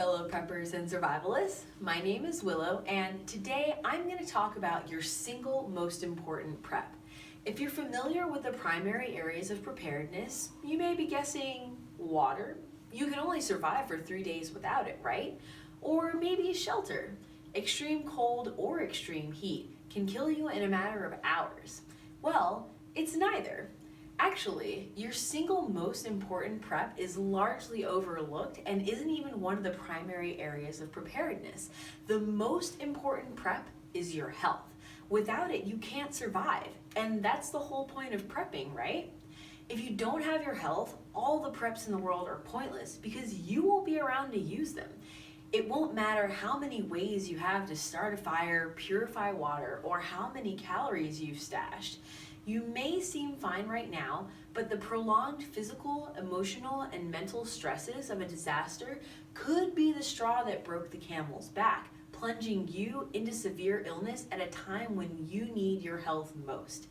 fellow preppers and survivalists. My name is Willow, and today I'm going to talk about your single most important prep. If you're familiar with the primary areas of preparedness, you may be guessing water. You can only survive for 3 days without it, right? Or maybe shelter. Extreme cold or extreme heat can kill you in a matter of hours. Well, it's neither. Actually, your single most important prep is largely overlooked and isn't even one of the primary areas of preparedness. The most important prep is your health. Without it, you can't survive, and that's the whole point of prepping, right? If you don't have your health, all the preps in the world are pointless because you won't be around to use them. It won't matter how many ways you have to start a fire, purify water, or how many calories you've stashed. You may seem fine right now, but the prolonged physical, emotional, and mental stresses of a disaster could be the straw that broke the camel's back, plunging you into severe illness at a time when you need your health most.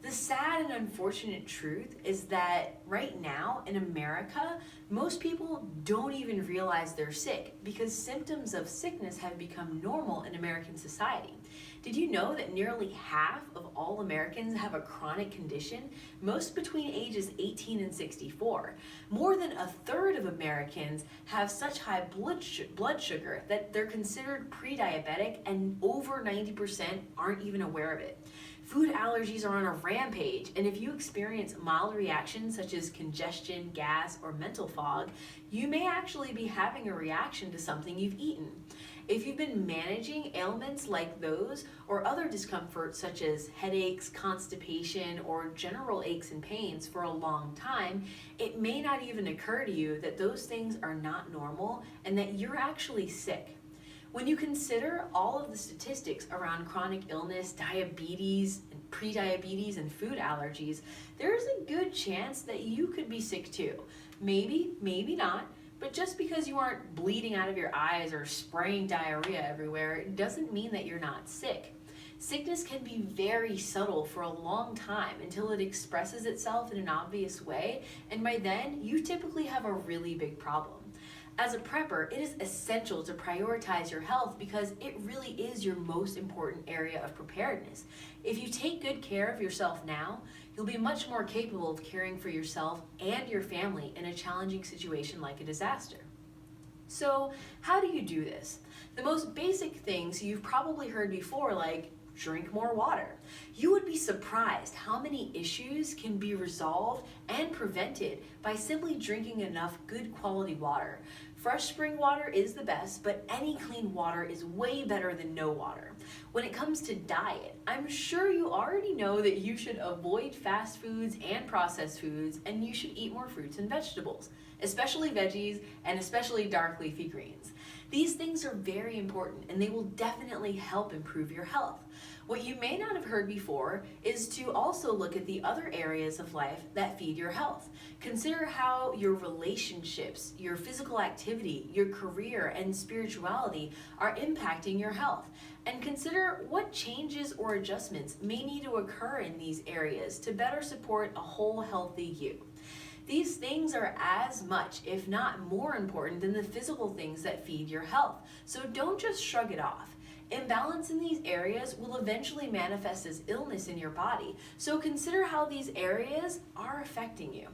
The sad and unfortunate truth is that right now in America, most people don't even realize they're sick because symptoms of sickness have become normal in American society. Did you know that nearly half of all Americans have a chronic condition, most between ages 18 and 64? More than a third of Americans have such high blood sugar that they're considered pre-diabetic, and over 90% aren't even aware of it. Food allergies are on a rampage, and if you experience mild reactions such as congestion, gas, or mental fog, you may actually be having a reaction to something you've eaten. If you've been managing ailments like those or other discomfort such as headaches, constipation, or general aches and pains for a long time, it may not even occur to you that those things are not normal and that you're actually sick. When you consider all of the statistics around chronic illness, diabetes, and prediabetes, and food allergies, there's a good chance that you could be sick too. Maybe, maybe not, but just because you aren't bleeding out of your eyes or spraying diarrhea everywhere, it doesn't mean that you're not sick. Sickness can be very subtle for a long time until it expresses itself in an obvious way, and by then, you typically have a really big problem. As a prepper, it is essential to prioritize your health because it really is your most important area of preparedness. If you take good care of yourself now, you'll be much more capable of caring for yourself and your family in a challenging situation like a disaster. So, how do you do this? The most basic things you've probably heard before, like drink more water. You would be surprised how many issues can be resolved and prevented by simply drinking enough good quality water. Fresh spring water is the best, but any clean water is way better than no water. When it comes to diet, I'm sure you already know that you should avoid fast foods and processed foods, and you should eat more fruits and vegetables, especially veggies and especially dark leafy greens. These things are very important and they will definitely help improve your health. What you may not have heard before is to also look at the other areas of life that feed your health. Consider how your relationships, your physical activity, your career, and spirituality are impacting your health. And consider what changes or adjustments may need to occur in these areas to better support a whole healthy you. These things are as much, if not more important than the physical things that feed your health. So don't just shrug it off. Imbalance in these areas will eventually manifest as illness in your body, so consider how these areas are affecting you.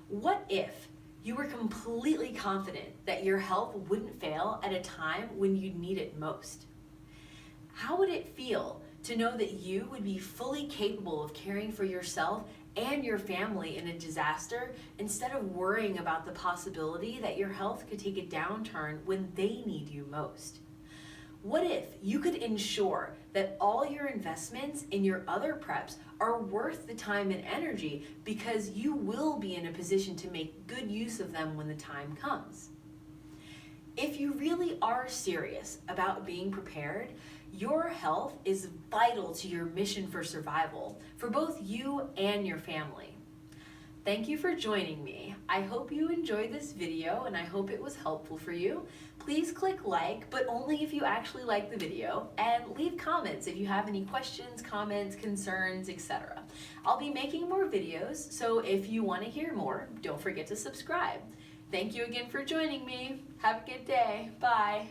What if you were completely confident that your health wouldn't fail at a time when you need it most? How would it feel to know that you would be fully capable of caring for yourself and your family in a disaster instead of worrying about the possibility that your health could take a downturn when they need you most? What if you could ensure that all your investments in your other preps are worth the time and energy because you will be in a position to make good use of them when the time comes? If you really are serious about being prepared, your health is vital to your mission for survival, for both you and your family. Thank you for joining me. I hope you enjoyed this video and I hope it was helpful for you. Please click like, but only if you actually like the video, and leave comments if you have any questions, comments, concerns, etc. I'll be making more videos, so if you want to hear more, don't forget to subscribe. Thank you again for joining me. Have a good day. Bye.